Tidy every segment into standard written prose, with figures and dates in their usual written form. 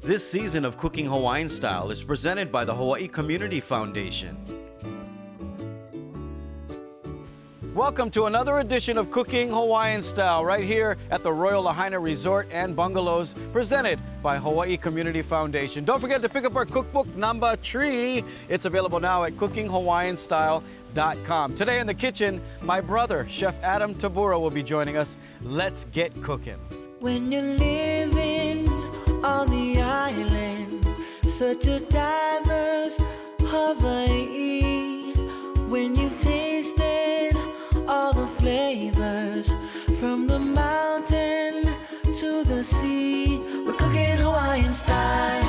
This season of Cooking Hawaiian Style is presented by the Hawaii Community Foundation. Welcome to another edition of Cooking Hawaiian Style right here at the Royal Lahaina Resort and Bungalows, presented by Hawaii Community Foundation. Don't forget to pick up our cookbook number 3. It's available now at cookinghawaiianstyle.com. Today in the kitchen, my brother, Chef Adam Tabura, will be joining us. Let's get cooking. When you're living on the island, such a diverse Hawaii, when you've tasted all the flavors from the mountain to the sea, we're cooking Hawaiian style.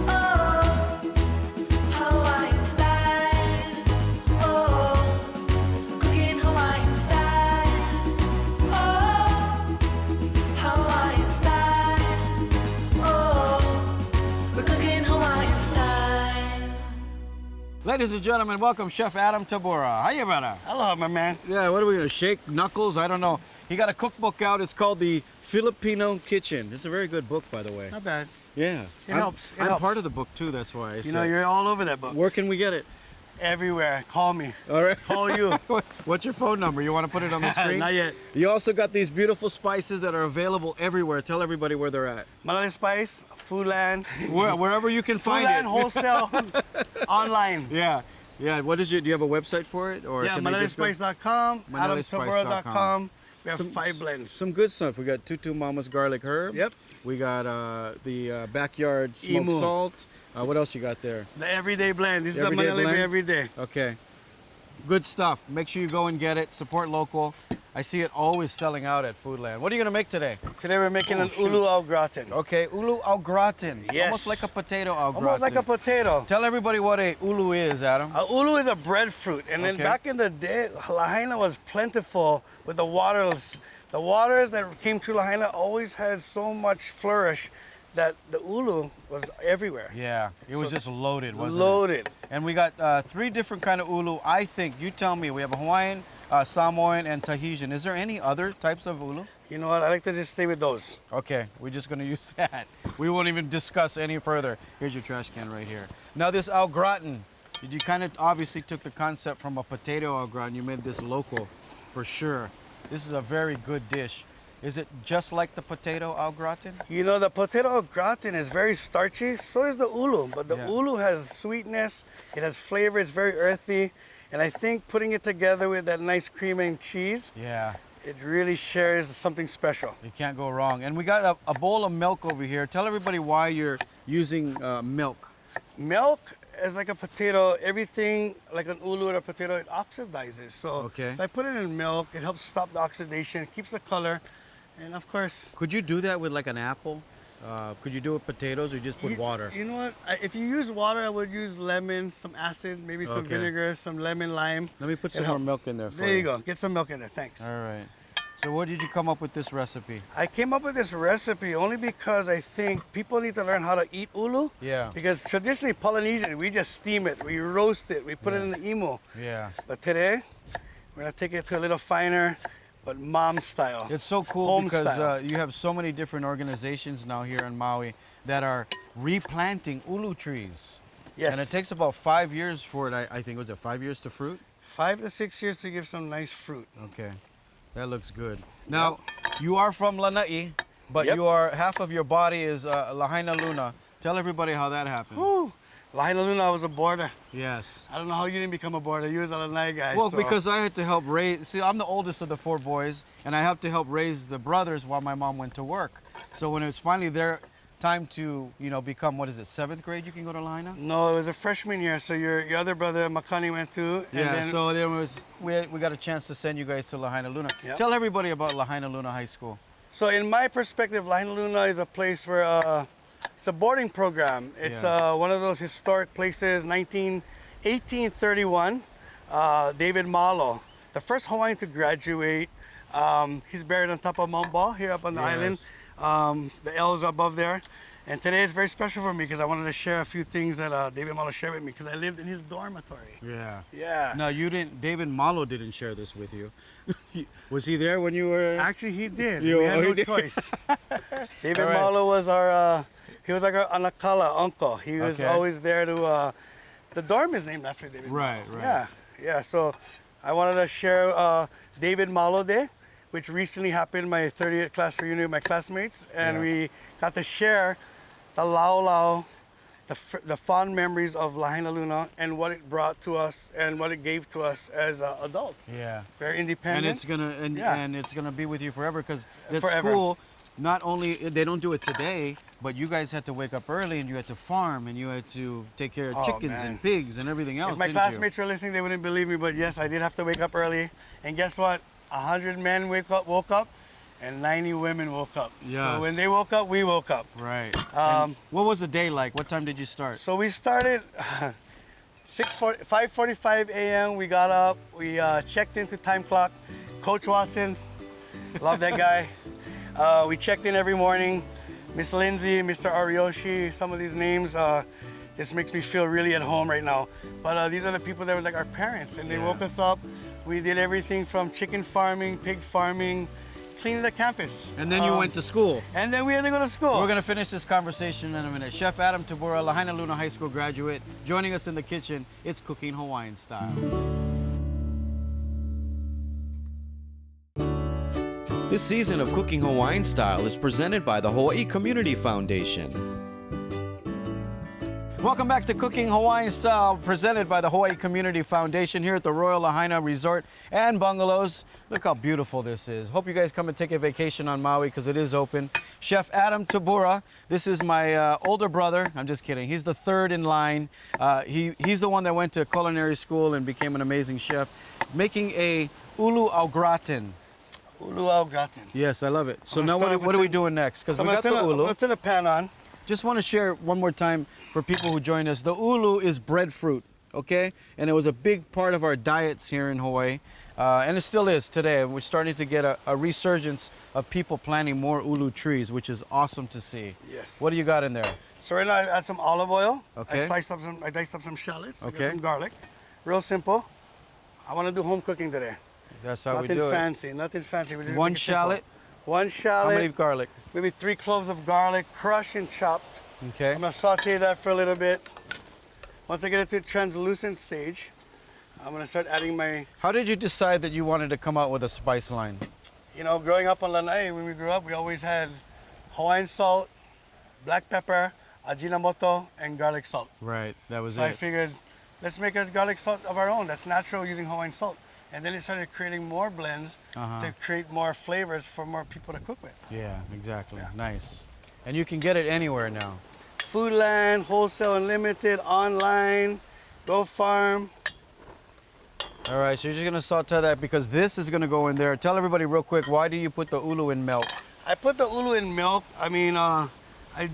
Oh, Hawaiian style. Oh, cooking Hawaiian style. Oh, Hawaiian style. Oh, we're cooking Hawaiian style. Ladies and gentlemen, welcome Chef Adam Tabura. How you, brother? Hello, my man. Yeah, what are we gonna shake knuckles? I don't know. He got a cookbook out. It's called The Filipino Kitchen. It's a very good book, by the way. Not bad. Yeah. It helps. It I'm helps. part of the book too, that's why I You said. know, you're all over that book. Where can we get it? Everywhere. Call me. All right. Call you. What's your phone number? You want to put it on the screen? Not yet. You also got these beautiful spices that are available everywhere. Tell everybody where they're at. Manele Spice, Foodland. Wherever you can find Foodland it. wholesale online. Yeah. Yeah. What is it? Do you have a website for it? Or Yeah, can they just go- ManeleSpice.com, ManeleSpice.com. AdamTabura.com. We have Some- 5 blends. Some good stuff. We got Tutu Mama's garlic herb. Yep. We got the backyard smoked Emu. salt. What else you got there? The everyday blend. This is the Everyday Manele blend? everyday. Okay. Good stuff. Make sure you go and get it. Support local. I see it always selling out at Foodland. What are you going to make today? Today we're making Oh, an shoot. ulu au gratin. Okay, ulu au gratin. Yes. Almost like a potato au gratin. Almost like a potato. Tell everybody what a ulu is, Adam. Ulu is a breadfruit, and then Okay. back in the day, Lahaina was plentiful with the waters. The waters that came through Lahaina always had so much flourish that the ulu was everywhere. Yeah, it was So- just loaded, wasn't Loaded. it? And we got 3 different kind of ulu. I think, you tell me, we have a Hawaiian, Samoan, and Tahitian. Is there any other types of ulu? You know what? I like to just stay with those. Okay, we're just gonna use that. We won't even discuss any further. Here's your trash can right here. Now this au gratin, you kind of obviously took the concept from a potato au gratin. You made this local, for sure. This is a very good dish. Is it just like the potato au gratin? You know, the potato au gratin is very starchy. So is the ulu, but the Yeah. ulu has sweetness. It has flavor. It's very earthy, and I think putting it together with that nice cream and cheese, Yeah, it really shares something special. you can't go wrong. And we got a bowl of milk over here. Tell everybody why you're using milk. Milk is like a potato. Everything like an ulu or a potato, it oxidizes. So Okay. if I put it in milk, it helps stop the oxidation, keeps the color, and of course. Could you do that with like an apple? Could you do it with potatoes or just put water? You know what? If you use water, I would use lemon, some acid, maybe some Okay. vinegar, some lemon, lime. Let me put It some more help. milk in there for There you go. Get some milk in there. Thanks. All right. So what did you come up with this recipe? I came up with this recipe only because I think people need to learn how to eat ulu. Yeah. Because traditionally Polynesian, we just steam it, we roast it, we put it in the emu. Yeah. But today, we're gonna take it to a little finer, but mom style. It's so cool Home because style. you have so many different organizations now here in Maui that are replanting ulu trees. Yes. And it takes about 5 years for it, I think. Was it 5 years to fruit? 5 to 6 years to give some nice fruit. Okay. That looks good. Now, you are from Lana'i, but Yep. you are half of your body is Lahainaluna. Tell everybody how that happened. Woo! Lahainaluna, I was a boarder. Yes. I don't know how you didn't become a boarder. You was a Lanai guy. Well, so- because I had to help raise, see, I'm the oldest of the 4 boys, and I have to help raise the brothers while my mom went to work. So when it was finally their time to, become, 7th grade, you can go to Lahaina? No, it was a freshman year, so your other brother, Makani, went to. And Yeah, then, so we got a chance to send you guys to Lahainaluna. Yep. Tell everybody about Lahainaluna High School. So in my perspective, Lahainaluna is a place where it's a boarding program. It's Yeah. one of those historic places, 1831, David Malo, the first Hawaiian to graduate. He's buried on top of Mount Ball here up on the Yes. island. The L's are above there. And today is very special for me because I wanted to share a few things that David Malo shared with me because I lived in his dormitory. Yeah. Yeah. No, you didn't. David Malo didn't share this with you. Was he there when you were? Actually, he did. You- We had oh, he no did? choice. David All right. Malo was our He was like an Anakala uncle. He was Okay. always there to. The dorm is named after David. Right, Malo. right. Yeah, yeah. So I wanted to share David Malo Day, which recently happened, my 30th class reunion with my classmates, and Yeah. we got to share the Laulau, the fond memories of Lahainaluna and what it brought to us and what it gave to us as adults. Yeah. Very And independent. it's gonna Yeah. and it's gonna be with you forever because that Forever. school, not only they don't do it today, but you guys had to wake up early and you had to farm and you had to take care of Oh, chickens man. and pigs and everything else. If my didn't classmates were listening, they wouldn't believe me, but yes, I did have to wake up early. And guess what? 100 men woke up, and 90 women woke up. Yes. So when they woke up, we woke up. you? Right. Um, And what was the day like? What time did you start? So we started 5:45 a.m. We got up. We checked into time clock. Coach Watson, love that guy. We checked in every morning. Miss Lindsay, Mr. Ariyoshi, some of these names just makes me feel really at home right now. But these are the people that were like our parents, and they Yeah. woke us up. We did everything from chicken farming, pig farming, cleaning the campus. And then you went to school. And then we had to go to school. We're gonna finish this conversation in a minute. Chef Adam Tabura, Lahainaluna High School graduate, joining us in the kitchen. It's Cooking Hawaiian Style. This season of Cooking Hawaiian Style is presented by the Hawaii Community Foundation. Welcome back to Cooking Hawaiian Style, presented by the Hawaii Community Foundation here at the Royal Lahaina Resort and Bungalows. Look how beautiful this is. Hope you guys come and take a vacation on Maui because it is open. Chef Adam Tabura, this is my older brother. I'm just kidding. He's the third in line. He's the one that went to culinary school and became an amazing chef, making a ulu au gratin. Ulu au gratin. Yes, I love it. So I'm now gonna start what are we with doing next? Because So we I'm got the gonna ulu. turn the pan on. Just want to share one more time for people who join us. The ulu is breadfruit, okay? And it was a big part of our diets here in Hawaii. And it still is today. We're starting to get a resurgence of people planting more ulu trees, which is awesome to see. Yes. What do you got in there? So right now I add some olive oil. Okay. I diced up some shallots. I Okay. got some garlic. Real simple. I want to do home cooking today. That's how we Nothing do it. fancy. Nothing fancy. We just One make it simple. shallot. One How shallot. many garlic? Maybe 3 cloves of garlic, crushed and chopped. Okay. I'm gonna saute that for a little bit. Once I get it to translucent stage, I'm gonna start adding my, How did you decide that you wanted to come out with a spice line? growing up on Lana'i, when we grew up, we always had Hawaiian salt, black pepper, ajinomoto, and garlic salt. Right, that was So I it. figured, let's make a garlic salt of our own that's natural using Hawaiian salt. And then it started creating more blends to create more flavors for more people to cook with. Yeah, exactly. Nice. And you can get it anywhere now. Foodland, Wholesale Unlimited, online, Go Farm. All right, so you're just gonna saute that because this is gonna go in there. Tell everybody real quick, why do you put the ulu in milk? I put the ulu in milk. I mean, I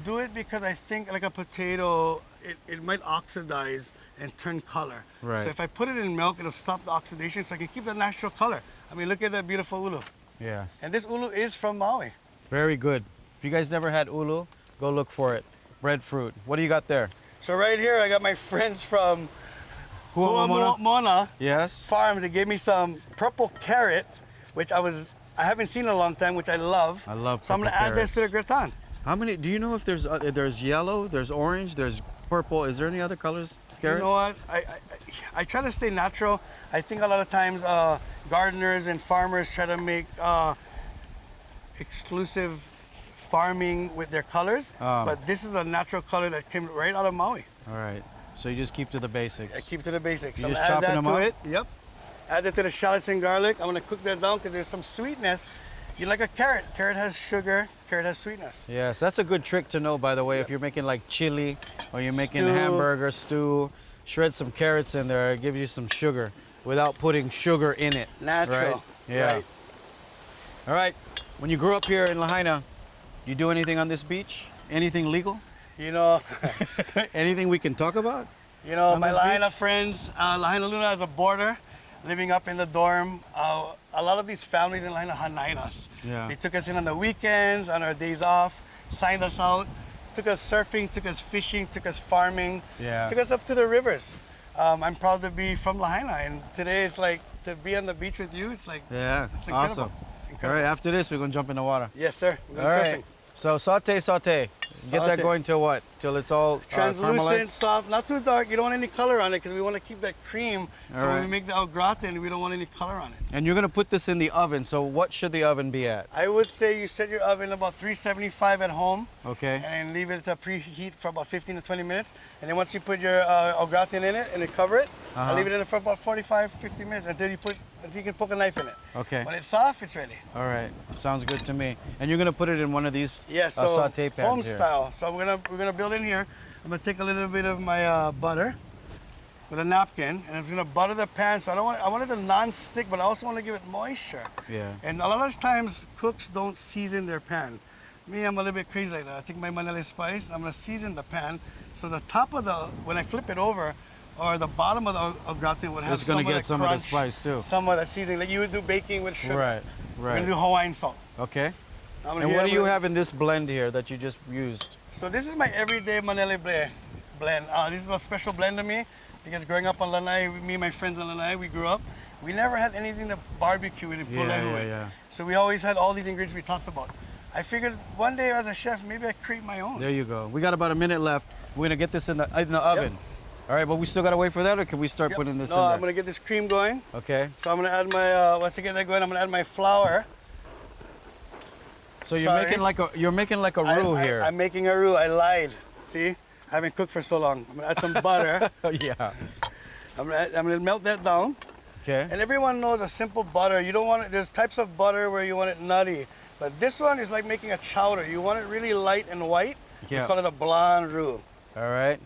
do it because I think like a potato, it might oxidize and turn color. Right. So if I put it in milk, it'll stop the oxidation so I can keep the natural color. I mean, look at that beautiful ulu. Yeah, And this ulu is from Maui. very good. If you guys never had ulu, go look for it. Breadfruit. What do you got there? So right here, I got my friends from Huamona? Huamona Yes. Farm to give me some purple carrot, which I haven't seen in a long time, which I love. I love So I'm gonna purple add this to the gratin. How many? Do you know if there's yellow, there's orange, there's purple? Is there any other colors? Carrot? You know what? I try to stay natural. I think a lot of times gardeners and farmers try to make exclusive farming with their colors, but this is a natural color that came right out of Maui. All right. So you just keep to the basics. I keep to the basics. You I'm just gonna add chopping that them to up? it. Yep. Add it to the shallots and garlic. I'm gonna cook that down because there's some sweetness. You like a carrot. Carrot has sugar. Carrot has sweetness. Yes, that's a good trick to know, by the way. If you're making like chili or you're making Stew. hamburger stew, shred some carrots in there. It gives you some sugar without putting sugar in it. Natural. Right? Yeah. Right. All right. When you grew up here in Lahaina, you do anything on this beach? Anything legal? You know, Anything we can talk about? On my this Lahaina friends, Lahainaluna has a border, living up in the dorm. A lot of these families in Lahaina hanai us. Yeah. They took us in on the weekends, on our days off, signed us out, took us surfing, took us fishing, took us farming, Yeah. took us up to the rivers. I'm proud to be from Lahaina, and today is like to be on the beach with you. It's like Yeah, it's incredible. awesome. It's All incredible. right, after this, we're going to jump in the water. Yes, sir. We're All going right. surfing. So saute. Get that Saute. going till what? Till it's all Translucent, caramelized? soft, not too dark. You don't want any color on it because we want to keep that cream. So when we right. make the au gratin, we don't want any color on it. And you're gonna put this in the oven. So what should the oven be at? I would say you set your oven about 375 at home. Okay. And leave it to preheat for about 15 to 20 minutes. And then once you put your au gratin in it and then cover it, I leave it in it for about 45, 50 minutes until you can poke a knife in it. Okay. When it's soft, it's ready. All right. Sounds good to me. And you're gonna put it in one of these Yes, so saute pans home here. style. So we're gonna build in here. I'm gonna take a little bit of my butter with a napkin, and I'm just gonna butter the pan. So I want it to non-stick, but I also want to give it moisture. Yeah. And a lot of times cooks don't season their pan. Me, I'm a little bit crazy like that. I take my Manele Spice, I'm gonna season the pan, so the top of when I flip it over, or the bottom of the au gratin would have It's gonna some get of the some of the crunch, spice too. some of the seasoning, like you would do baking with sugar. Right. We're gonna do Hawaiian salt. Okay. I'm And what do you have in this blend here that you just used? So this is my everyday Manele blend. This is a special blend to me because growing up on Lana'i, me and my friends on Lana'i, we grew up. We never had anything to barbecue with and pull out with. Yeah. So we always had all these ingredients we talked about. I figured one day as a chef, maybe I create my own. There you go. We got about a minute left. We're gonna get this in the oven. All right, but we still gotta wait for that, or can we start putting this in there? I'm gonna get this cream going. Okay. So I'm gonna add my, once I get that going, I'm gonna add my flour. So you're Sorry. making like a roux here. I'm making a roux. I lied. See, I haven't cooked for so long. I'm gonna add some butter. Yeah. I'm gonna melt that down. Okay. And everyone knows a simple butter. You don't want it. There's types of butter where you want it nutty, but this one is like making a chowder. You want it really light and white. Yeah. We call it a blonde roux. All right.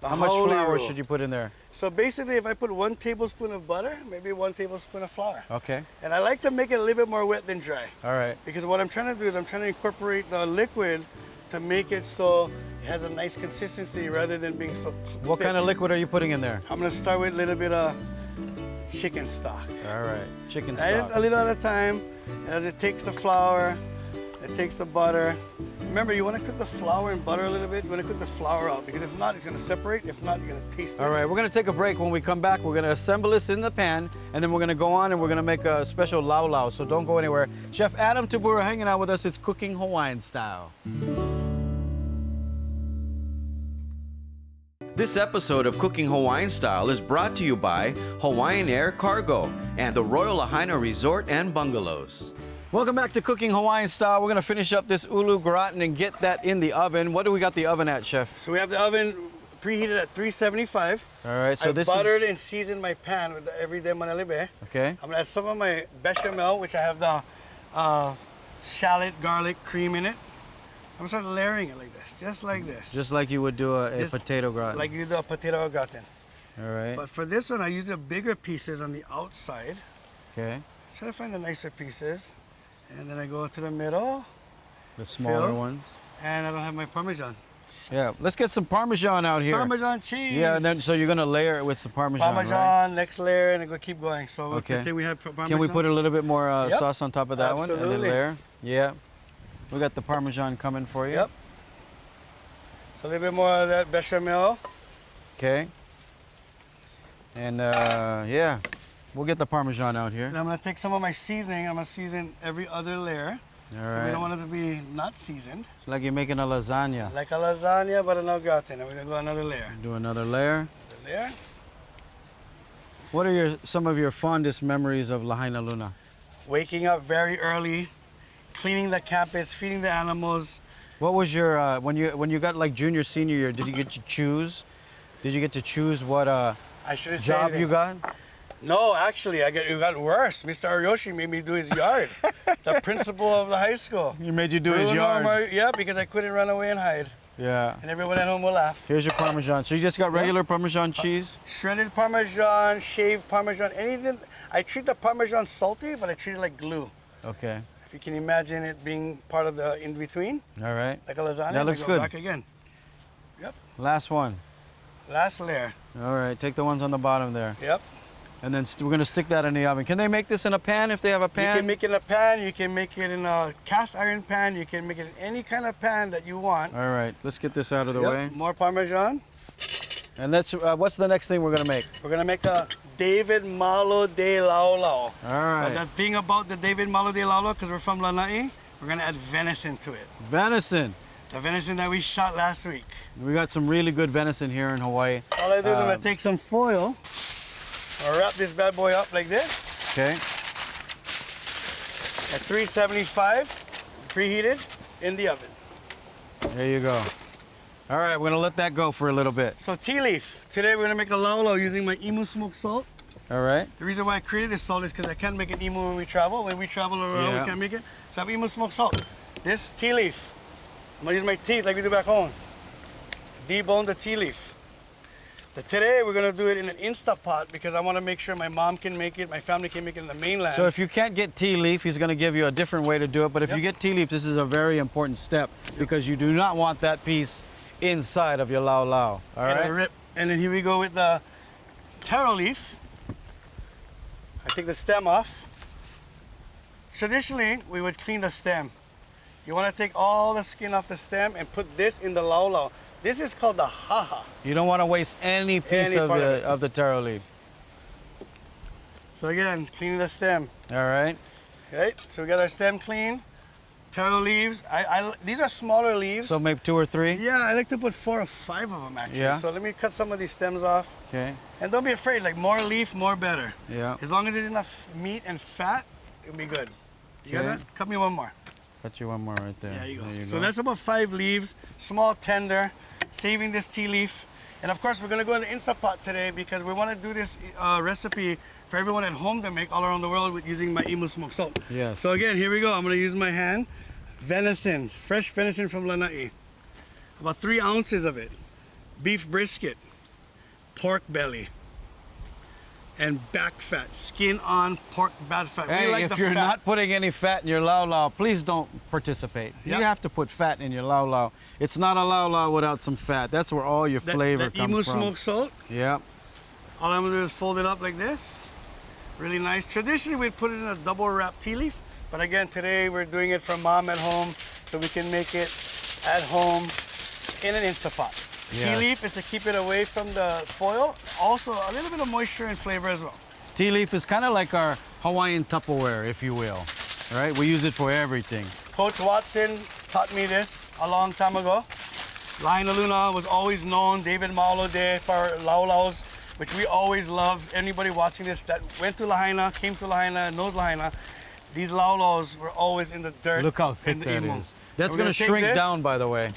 The How much holy flour roux. should you put in there? So basically, if I put 1 tablespoon of butter, maybe 1 tablespoon of flour. Okay. And I like to make it a little bit more wet than dry. All right. Because what I'm trying to do is I'm trying to incorporate the liquid to make it so it has a nice consistency rather than being so What thick. kind of liquid are you putting in there? I'm gonna start with a little bit of chicken stock. All right. Chicken Just stock. a little at a time. As it takes the flour, it takes the butter. Remember, you want to cook the flour and butter a little bit. You want to cook the flour out because if not, it's going to separate. If not, you're going to taste it. All right, we're gonna take a break. When we come back, we're gonna assemble this in the pan, and then we're gonna go on and we're gonna make a special laulau. So don't go anywhere. Chef Adam Tabura hanging out with us. It's Cooking Hawaiian Style. This episode of Cooking Hawaiian Style is brought to you by Hawaiian Air Cargo and the Royal Lahaina Resort and Bungalows. Welcome back to Cooking Hawaiian Style. We're gonna finish up this ulu gratin and get that in the oven. What do we got the oven at, Chef? So we have the oven preheated at 375. All right, so I this buttered is... and seasoned my pan with the everyday manele. Okay. I'm gonna add some of my bechamel, which I have the shallot garlic cream in it. I'm gonna start layering it like this, just like this. Just like you would do a Just potato gratin. Like you do a potato au gratin. All right, But for this one, I use the bigger pieces on the outside. okay. Try to find the nicer pieces. And then I go to the middle, The smaller Fill. ones. and I don't have my Parmesan. Yeah, let's get some Parmesan out here. Parmesan cheese. Yeah, and then so you're gonna layer it with some Parmesan, Parmesan, right? next layer, and I go keep going. So Okay. can we have Parmesan? Can we put a little bit more Yep. sauce on top of that one and then Absolutely. layer? Yeah. We got the Parmesan coming for you. Yep. So a little bit more of that bechamel. Okay. And yeah, we'll get the Parmesan out here. And I'm gonna take some of my seasoning. I'm gonna season every other layer. All We right. don't want it to be not seasoned. It's like you're making a lasagna. Like a lasagna, but an au gratin. And we're gonna go another layer. Do another layer. The layer. What are some of your fondest memories of Lahainaluna? Waking up very early, cleaning the campus, feeding the animals. What was your when you got like junior senior year? Did you get to choose? Did you get to choose what I should have said job it. you got? No, actually, it got worse. Mr. Ariyoshi made me do his yard. The principal of the high school. He made you do his Bruno yard. Yeah, because I couldn't run away and hide. Yeah. And everyone at home will laugh. Here's your Parmesan. So you just got regular Parmesan cheese? Shredded Parmesan, shaved Parmesan, anything. I treat the Parmesan salty, but I treat it like glue. Okay. If you can imagine it being part of the in-between, All right. like a lasagna. That we looks go good. Back again. Yep. Last one. Last layer. All right. Take the ones on the bottom there. Yep. And then we're going to stick that in the oven. Can they make this in a pan if they have a You pan? can make it in a pan. You can make it in a cast iron pan. You can make it in any kind of pan that you want. All right. Let's get this out of the Yep. way. More Parmesan. And let's. What's the next thing we're going to make? We're gonna make a David Malo de Laulau. All right. But the thing about the David Malo de Laulau, because we're from Lana'i, we're gonna add venison to it. Venison. The venison that we shot last week. We got some really good venison here in Hawaii. All I do is I'm gonna take some foil. I'll wrap this bad boy up like this. Okay. At 375, preheated in the oven. There you go. All right, we're gonna let that go for a little bit. So tea leaf. Today we're gonna make a laulau using my imu smoked salt. All right. The reason why I created this salt is because I can't make an imu when we travel. When we travel around, Yeah. we can't make it. So I have imu smoked salt. This tea leaf, I'm gonna use my teeth like we do back home. Debone the tea leaf. Today we're gonna do it in an Instapot because I wanna make sure my mom can make it, my family can make it in the mainland. So if you can't get tea leaf, he's gonna give you a different way to do it. But if you get tea leaf, this is a very important step because you do not want that piece inside of your laulau. All And right. a rip. And then here we go with the taro leaf. I take the stem off. Traditionally, we would clean the stem. You want to take all the skin off the stem and put this in the laulau. This is called the haha. You don't want to waste any piece Any part of the taro leaf. So again, cleaning the stem. All right. Okay, so we got our stem clean. Taro leaves. These are smaller leaves. So maybe 2 or 3. Yeah, I like to put 4 or 5 of them actually. Yeah. So let me cut some of these stems off. Okay. And don't be afraid, like more leaf, more better. Yeah. As long as there's enough meat and fat, it'll be good. You got Okay. that? Cut me one more. Got you one more right there. There you go. There So that's about 5 leaves, small tender, saving this tea leaf. And of course, we're gonna go in the Instapot today because we wanna do this recipe for everyone at home to make all around the world with using my imu smoked salt. Yes. So again, here we go. I'm gonna use my hand. Venison, fresh venison from Lana'i. About 3 ounces of it. Beef brisket, pork belly, and back fat, skin on pork back fat. Hey, we like if the you're fat. not putting any fat in your laulau, please don't participate. Yep. You have to put fat in your laulau. It's not a laulau without some fat. That's where all your flavor that comes imu from. smoked salt. Yep. All I'm gonna do is fold it up like this. Really nice. Traditionally, we'd put it in a double wrap tea leaf. But again, today we're doing it for mom at home so we can make it at home in an Instapot. Yes. Tea leaf is to keep it away from the foil. Also, a little bit of moisture and flavor as well. Tea leaf is kind of like our Hawaiian Tupperware, if you will. All right, we use it for everything. Coach Watson taught me this a long time ago. Lahainaluna was always known, David Malo Day, for laulaus, which we always loved. Anybody watching this that went to Lahaina, came to Lahaina, knows Lahaina, these laulaus were always in the dirt. Look how thick and the that imu. is. That's We're going to take shrink this. down, by the way.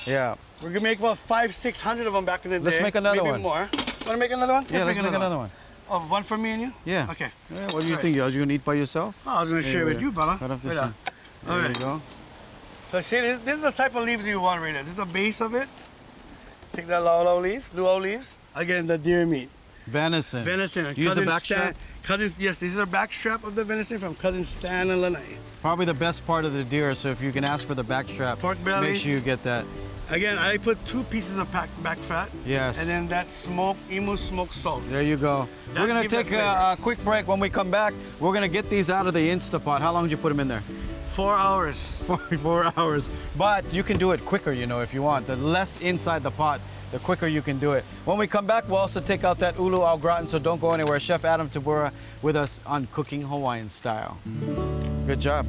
Yeah. We're gonna make about 500-600 of them back in the day. Let's make another maybe one. more. Wanna make another one? Yeah, let's make another one. Oh, one for me and you? Yeah. Okay. Yeah, what do you Alright. think? Are you going to eat by yourself? Oh, I was gonna share with you, brother. Cut off this Right one. There Alright. you go. So see, this is the type of leaves you want right now. This is the base of it. Take that luau leaf, luau leaves. Again, the deer meat. Venison. Venison. Use the Cousin back Stan- strap. Cousins, yes, this is our back strap of the venison from Cousin Stan and Lana'i. Probably the best part of the deer, so if you can ask for the back strap, Pork belly. make sure you get that. Again, I put 2 pieces of back fat. Yes. And then that imu smoked salt. There you go. That We're going to gives it take a quick break. When we come back, we're going to get these out of the Instapot. How long did you put them in there? 4 hours. 4 hours. But you can do it quicker, you know, if you want. The less inside the pot, the quicker you can do it. When we come back, we'll also take out that ulu au gratin, so don't go anywhere. Chef Adam Tabura with us on Cooking Hawaiian Style. Good job.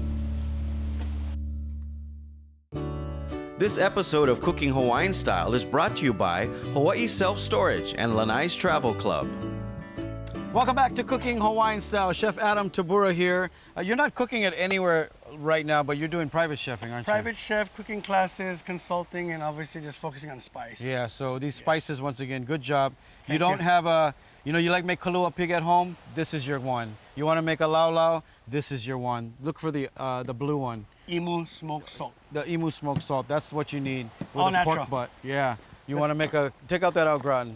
This episode of Cooking Hawaiian Style is brought to you by Hawaii Self-Storage and Lana'i's Travel Club. Welcome back to Cooking Hawaiian Style. Chef Adam Tabura here. You're not cooking it anywhere right now, but you're doing private chefing, aren't you? Private chef, cooking classes, consulting, and obviously just focusing on spice. Yeah, so these spices, once again, good job. You Thank don't you. have a, you know, you like make kalua pig at home, this is your one. You want to make a laulau, this is your one. Look for the blue one, Imu smoked salt. the imu smoked salt. That's what you need. With All a natural. pork butt. Yeah. You want to make a, take out that au gratin.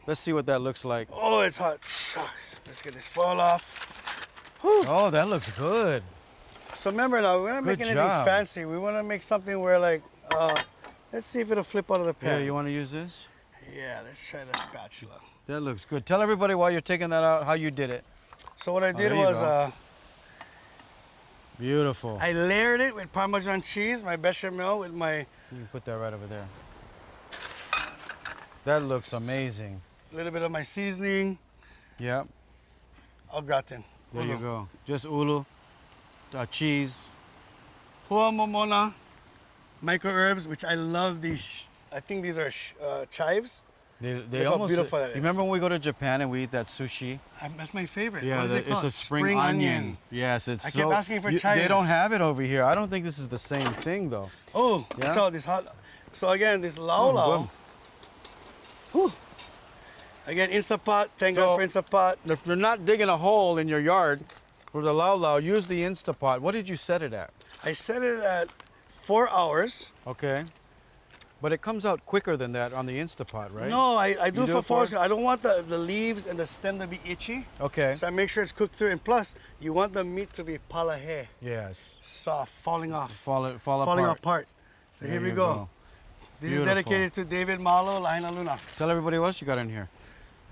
Let's see what that looks like. Oh, it's hot. Shucks. Let's get this foil off. Oh, that looks good. So remember now, we're not Good making anything job. fancy. We want to make something where like, let's see if it'll flip out of the Yeah, pan. you want to use this? Yeah, let's try the spatula. That looks good. Tell everybody while you're taking that out how you did it. So what I did there you was, go. Beautiful. I layered it with Parmesan cheese, my bechamel with my You can put that right over there. That looks amazing. little bit of my seasoning, Yep. au gratin. There you go. Just ulu, cheese, Hua momona micro herbs, which I love these. I think these are chives. They Look how almost. beautiful that is. Remember when we go to Japan and we eat that sushi? That's my favorite. Yeah, What is it it's called? a spring onion. Yes, it's I so. kept asking for They chives. don't have it over here. I don't think this is the same thing though. Oh, Yeah? watch out, this hot. So again, this Oh, laulau. good. Whew. Again, Instapot. Thank God for Instapot. If you're not digging a hole in your yard for the laulau, use the Instapot. What did you set it at? I set it at 4 hours. Okay. But it comes out quicker than that on the Instapot, right? No, I do You it do for it 4 hours. for- I don't want the leaves and the stem to be itchy. Okay. So I make sure it's cooked through. And plus, you want the meat to be palahe, Yes. soft, falling off, Falling falling apart. apart. So There here we you go. This Beautiful. is dedicated to David Malo, Lahainaluna. Tell everybody what else you got in here.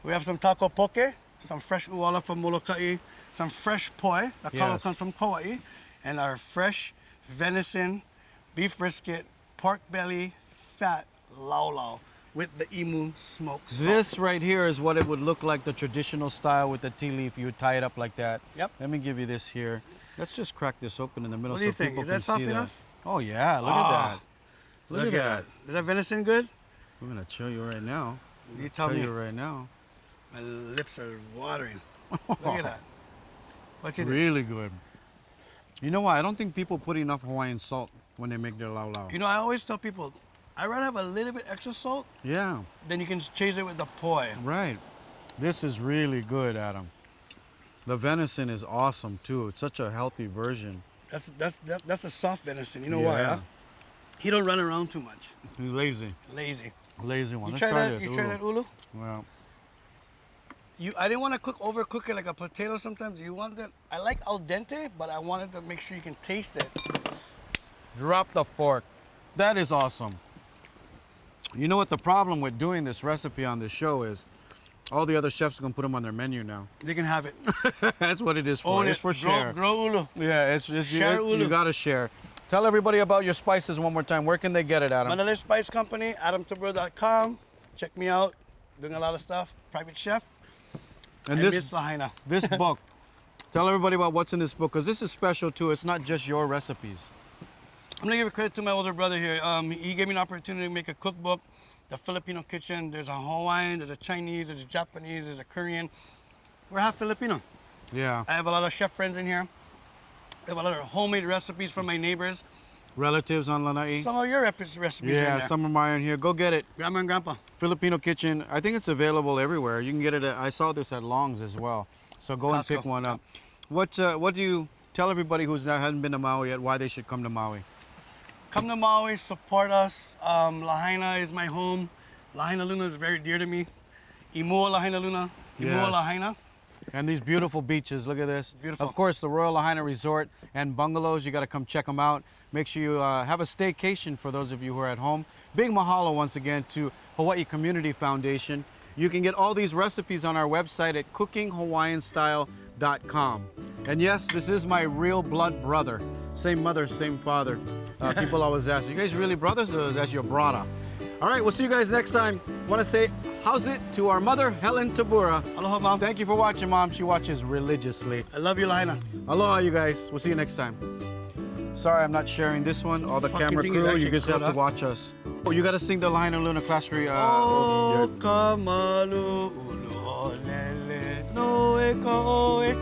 We have some taco poke, some fresh uala from Molokai, some fresh poi, the color Yes. comes from Kauai, and our fresh venison, beef brisket, pork belly, fat laulau with the imu smoked salt. This right here is what it would look like, the traditional style with the tea leaf. You would tie it up like that. Yep. Let me give you this here. Let's just crack this open in the middle What so do you think? people Is can that soft see enough? that. Oh yeah, look at that. Look at that. Is that venison good? I'm gonna show you right now. You tell me. you right now. My lips are watering. Look at that. What you think? Really good. You know what? I don't think people put enough Hawaiian salt when they make their laulau. You know, I always tell people, I'd rather have a little bit extra salt, Yeah, then you can change it with the poi. right. This is really good, Adam. The venison is awesome too. It's such a healthy version. That's a soft venison. You know why? Yeah. Huh? He don't run around too much. Lazy. Lazy. Lazy one. You Let's try that? this. You try Ooh. that ulu? Well, I didn't want to overcook it like a potato sometimes. You want that? I like al dente, but I wanted to make sure you can taste it. drop the fork. That is awesome. You know what the problem with doing this recipe on this show is? All the other chefs are gonna put them on their menu now. They can have it. That's what it is for. Own It's it. for share. Grow ulu. Yeah, it's Share you ulu. gotta share. Tell everybody about your spices one more time. Where can they get it, Adam? Manele Spice Company, AdamTabura.com. Check me out. Doing a lot of stuff. Private chef. And I this miss Lahaina. this book. Tell everybody about what's in this book, because this is special too. It's not just your recipes. I'm gonna give credit to my older brother here. He gave me an opportunity to make a cookbook, the Filipino kitchen. There's a Hawaiian, there's a Chinese, there's a Japanese, there's a Korean. We're half Filipino. Yeah. I have a lot of chef friends in here. I have a lot of homemade recipes from my neighbors. Relatives on Lana'i. Some of your recipes are in Yeah, there. some of mine are in here. Go get it. Grandma and Grandpa. Filipino kitchen. I think it's available everywhere. You can get it. I saw this at Long's as well. So go and Costco. pick one up. What do you tell everybody who's not hasn't been to Maui yet why they should come to Maui? Come to Maui, support us. Lahaina is my home. Lahainaluna is very dear to me. Imua Lahainaluna. Imua Yes. Lahaina. And these beautiful beaches. Look at this. Beautiful. Of course, the Royal Lahaina Resort and bungalows. You got to come check them out. Make sure you have a staycation for those of you who are at home. Big mahalo once again to Hawaii Community Foundation. You can get all these recipes on our website at cookinghawaiianstyle.com. And yes, this is my real blood brother. Same mother, same father. People always ask, you guys really brothers, or is that your brother? All right, we'll see you guys next time. Want to say how's it to our mother, Helen Tabura. Aloha, Mom. Thank you for watching, Mom. She watches religiously. I love you, Lahaina. Aloha, you guys. We'll see you next time. Sorry, I'm not sharing this one. All the Fucking camera thing is crew, you actually just cool, have to huh? watch us. Oh, you got to sing the Lahainaluna class for Oh, yeah. kamalu ulu o lele no e ka oe